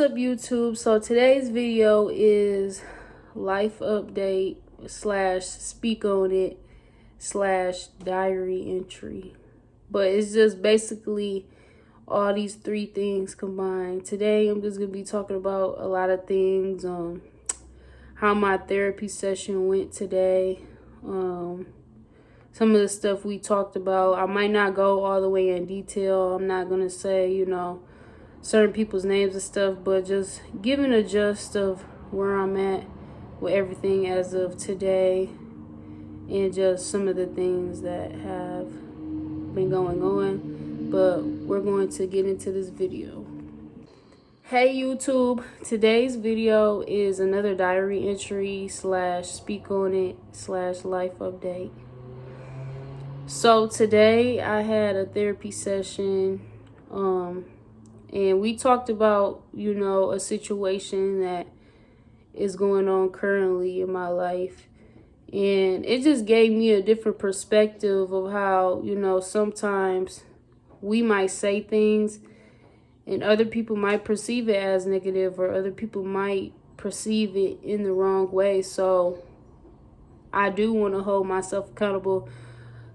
up, YouTube? So today's video is life update slash speak on it slash diary entry, but it's just basically all these three things combined. Today I'm just gonna be talking about a lot of things, how my therapy session went today, some of the stuff we talked about. I might not go all the way in detail. I'm not gonna say, certain people's names and stuff, but just giving a gist of where I'm at with everything as of today and just some of the things that have been going on. But we're going to get into this video. Hey YouTube, today's video is another diary entry slash speak on it slash life update. So today I had a therapy session, and we talked about, a situation that is going on currently in my life. And it just gave me a different perspective of how, sometimes we might say things and other people might perceive it as negative, or other people might perceive it in the wrong way. So I do want to hold myself accountable.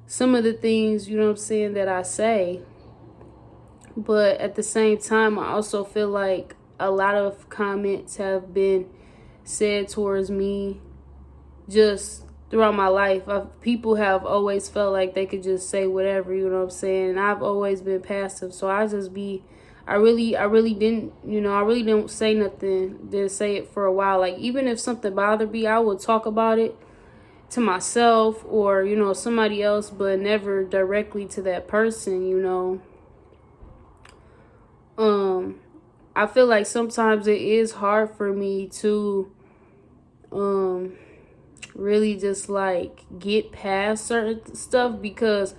Some of the things, that I say. But at the same time, I also feel like a lot of comments have been said towards me just throughout my life. People have always felt like they could just say whatever, and I've always been passive. So I really didn't say nothing. Didn't say it for a while. Like, even if something bothered me, I would talk about it to myself or, somebody else, but never directly to that person, I feel like sometimes it is hard for me to really just like get past certain stuff, because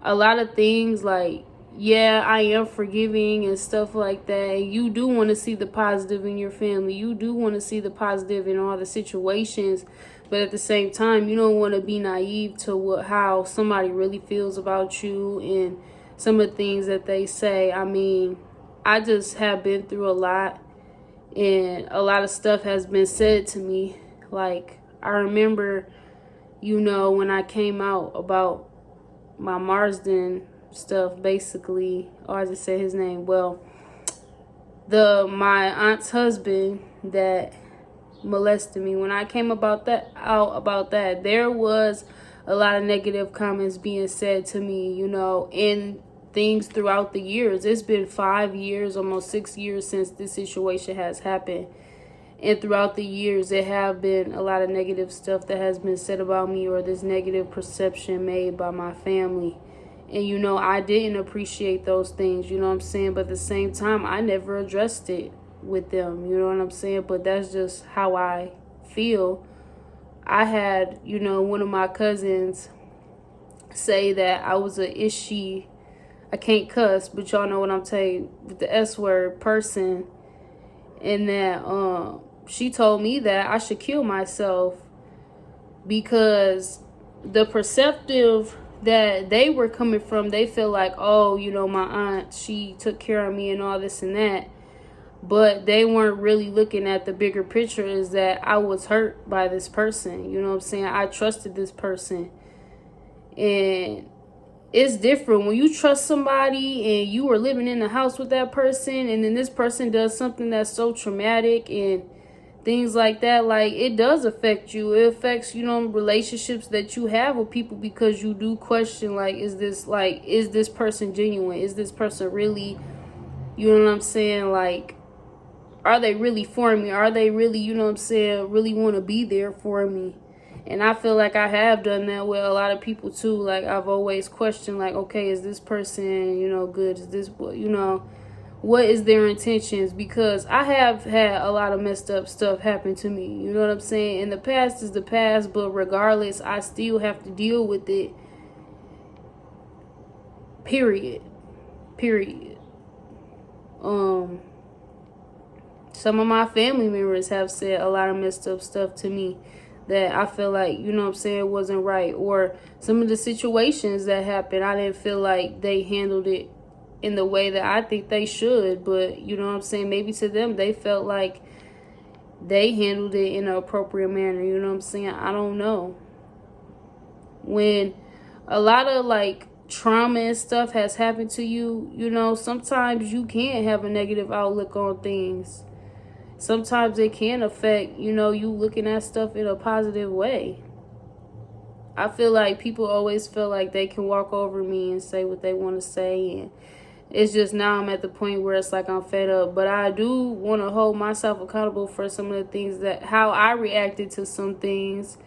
a lot of things, like, yeah, I am forgiving and stuff like that. And you do want to see the positive in your family. You do want to see the positive in all the situations. But at the same time, you don't want to be naive to how somebody really feels about you and some of the things that they say. I mean, I just have been through a lot, and a lot of stuff has been said to me. Like, I remember, when I came out about my Marsden stuff, basically, or I just said his name. Well, my aunt's husband that molested me, when I came out about that, there was a lot of negative comments being said to me, and things throughout the years. It's been 5 years, almost 6 years since this situation has happened. And throughout the years, there have been a lot of negative stuff that has been said about me, or this negative perception made by my family. And, I didn't appreciate those things, but at the same time, I never addressed it with them, but that's just how I feel. I had, one of my cousins say that I was I can't cuss, but y'all know what I'm saying, with the S word person, and that she told me that I should kill myself because the perceptive that they were coming from, they feel like, oh, my aunt, she took care of me and all this and that, but they weren't really looking at the bigger picture, is that I was hurt by this person, I trusted this person. And it's different when you trust somebody and you are living in the house with that person, and then this person does something that's so traumatic and things like that. Like, it does affect you. It affects, relationships that you have with people, because you do question, like, is this person genuine? Is this person really, like, are they really for me? Are they really, really want to be there for me? And I feel like I have done that with a lot of people too. Like, I've always questioned, like, okay, is this person, good? Is this, what is their intentions? Because I have had a lot of messed up stuff happen to me. You know what I'm saying? And the past is the past, but regardless, I still have to deal with it. Period. Some of my family members have said a lot of messed up stuff to me that I feel like, wasn't right. Or some of the situations that happened, I didn't feel like they handled it in the way that I think they should. But, you know what I'm saying, maybe to them, they felt like they handled it in an appropriate manner. You know what I'm saying? I don't know. When a lot of like trauma and stuff has happened to you, you know, sometimes you can't have a negative outlook on things. Sometimes it can affect, you know, you looking at stuff in a positive way. I feel like people always feel like they can walk over me and say what they want to say, and it's just now I'm at the point where it's like I'm fed up. But I do want to hold myself accountable for some of the things that, how I reacted to some things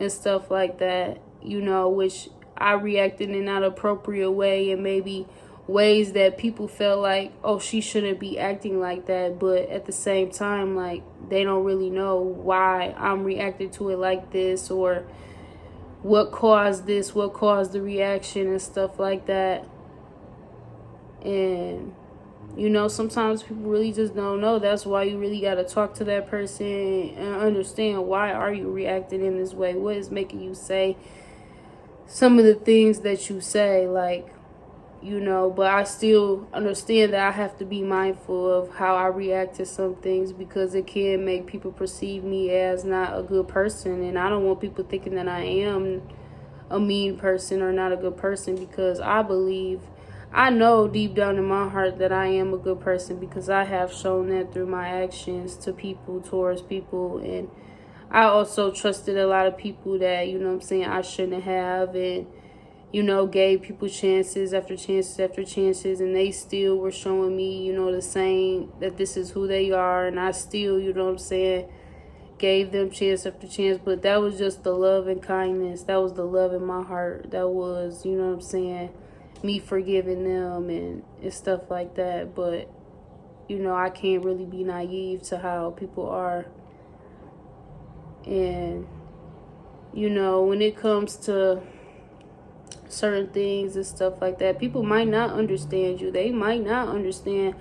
and stuff like that, you know, which I reacted in an appropriate way, and maybe ways that people felt like, oh, she shouldn't be acting like that. But at the same time, like, they don't really know why I'm reacting to it like this, or what caused this, what caused the reaction and stuff like that. And, you know, sometimes people really just don't know. That's why you really got to talk to that person and understand, why are you reacting in this way? What is making you say some of the things that you say? Like, you know, but I still understand that I have to be mindful of how I react to some things, because it can make people perceive me as not a good person. And I don't want people thinking that I am a mean person or not a good person, because I know deep down in my heart that I am a good person, because I have shown that through my actions to people, towards people. And I also trusted a lot of people that, you know what I'm saying, I shouldn't have, and, you know, gave people chances after chances after chances, and they still were showing me, you know, the same, that this is who they are. And I still, you know what I'm saying, gave them chance after chance. But that was just the love and kindness. That was the love in my heart. That was, you know what I'm saying, me forgiving them and stuff like that. But, you know, I can't really be naive to how people are. And, you know, when it comes to certain things and stuff like that, people might not understand you. They might not understand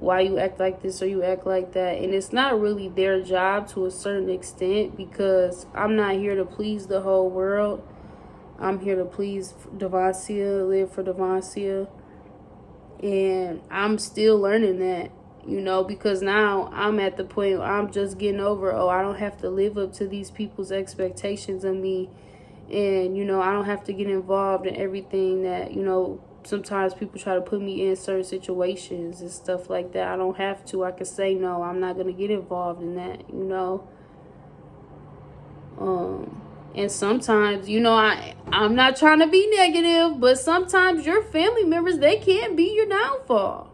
why you act like this or you act like that. And it's not really their job to a certain extent, because I'm not here to please the whole world. I'm here to please Devancia, live for Devancia. And I'm still learning that, you know, because now I'm at the point where I'm just getting over, oh, I don't have to live up to these people's expectations of me. And, you know, I don't have to get involved in everything that, you know, sometimes people try to put me in certain situations and stuff like that. I don't have to. I can say, no, I'm not going to get involved in that, you know. And sometimes, you know, I'm not trying to be negative, but sometimes your family members, they can't be your downfall.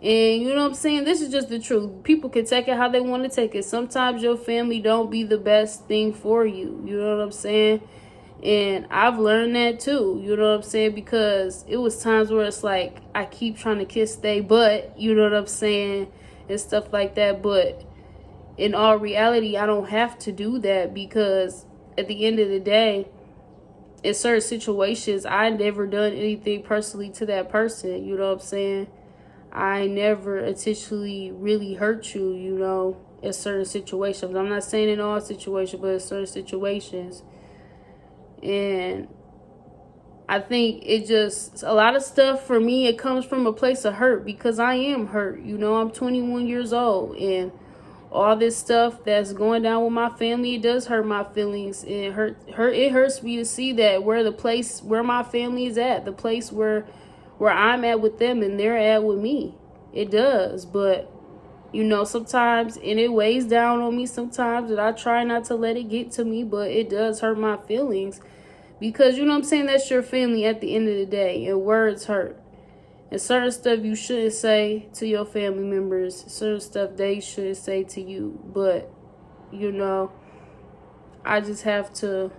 And, you know what I'm saying, this is just the truth. People can take it how they want to take it. Sometimes your family don't be the best thing for you. You know what I'm saying? And I've learned that too, you know what I'm saying? Because it was times where it's like, I keep trying to kiss they butt, you know what I'm saying? And stuff like that. But in all reality, I don't have to do that, because at the end of the day, in certain situations, I never done anything personally to that person, you know what I'm saying? I never intentionally really hurt you, you know, in certain situations. I'm not saying in all situations, but in certain situations. And I think it just, a lot of stuff for me, it comes from a place of hurt, because I am hurt. You know, I'm 21 years old, and all this stuff that's going down with my family, it does hurt my feelings. It hurts me to see that where the place where my family is at, the place where I'm at with them and they're at with me. It does. But, you know, sometimes, and it weighs down on me sometimes, and I try not to let it get to me, but it does hurt my feelings, because, you know what I'm saying, that's your family at the end of the day, and words hurt. And certain stuff you shouldn't say to your family members, certain stuff they shouldn't say to you. But, you know, I just have to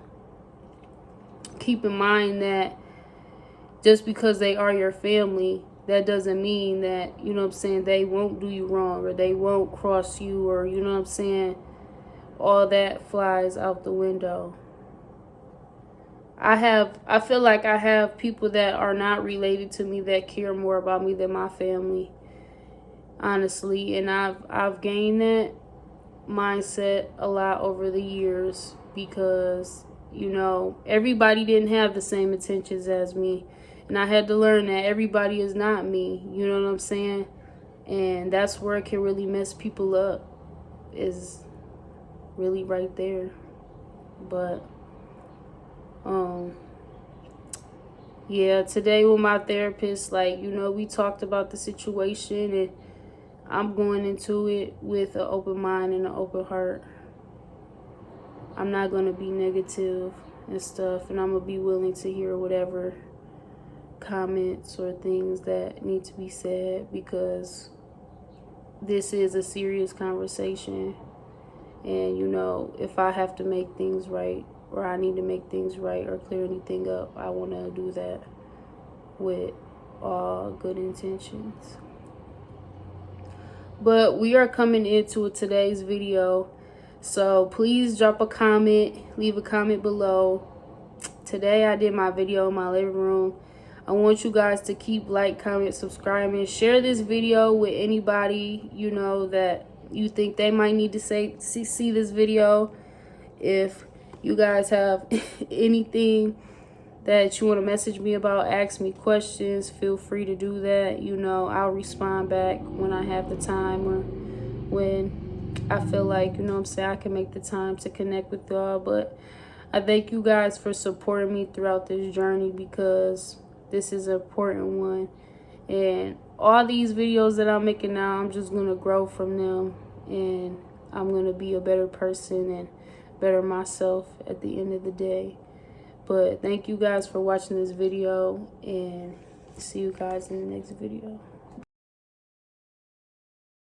keep in mind that just because they are your family, that doesn't mean that, you know what I'm saying, they won't do you wrong, or they won't cross you, or, you know what I'm saying, all that flies out the window. I feel like I have people that are not related to me that care more about me than my family, honestly. And I've gained that mindset a lot over the years, because, you know, everybody didn't have the same intentions as me. And I had to learn that everybody is not me. You know what I'm saying? And that's where it can really mess people up, is really right there. But yeah, today with my therapist, like, you know, we talked about the situation, and I'm going into it with an open mind and an open heart. I'm not going to be negative and stuff, and I'm going to be willing to hear whatever comments or things that need to be said, because this is a serious conversation. And, you know, if I have to make things right, or I need to make things right or clear anything up, I want to do that with all good intentions. But we are coming into today's video, so please drop a comment, leave a comment below. Today I did my video in my living room. I want you guys to keep like, comment, subscribing, share this video with anybody you know that you think they might need to see this video. If you guys have anything that you want to message me about, ask me questions, feel free to do that. You know, I'll respond back when I have the time, or when I feel like, you know what I'm saying, I can make the time to connect with y'all. But I thank you guys for supporting me throughout this journey, because this is an important one. And all these videos that I'm making now, I'm just going to grow from them, and I'm going to be a better person and better myself at the end of the day. But thank you guys for watching this video, and see you guys in the next video.